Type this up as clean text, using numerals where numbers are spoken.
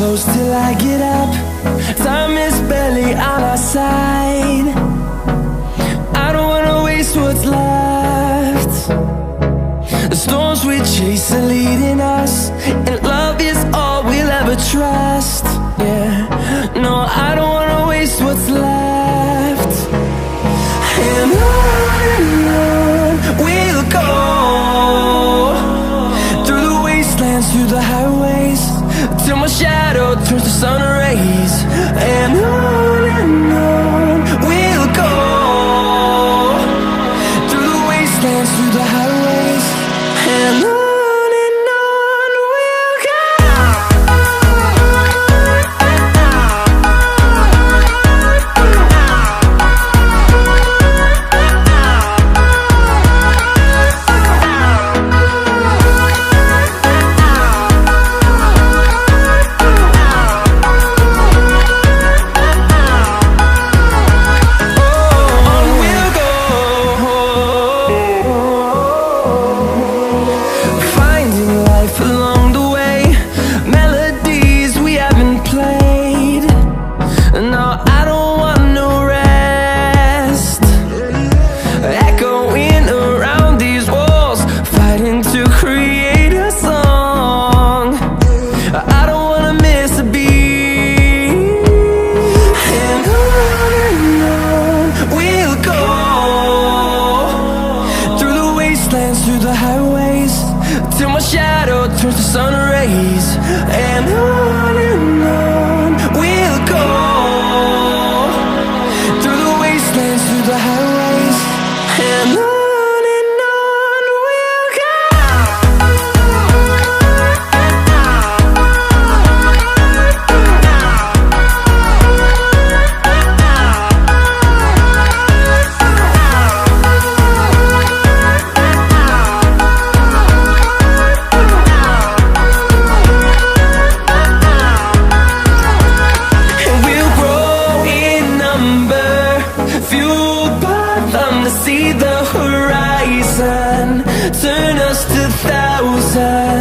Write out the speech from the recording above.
close till I get up. Time is barely on our side. I don't wanna waste what's left. The storms we chase are leading us, and love is all we'll ever trust. Yeah, no, I don't wanna waste what's left. And on we'll go, through the wastelands, through the highways, till my shadow turns to sun rays. And on we'll go, through the wastelands, through the highways, and on we'll go. Through the highways, till my shadow turns to sun rays. And on we'll go, through the wastelands, through the highways, and on we'll go. See the horizon, turn us to thousands.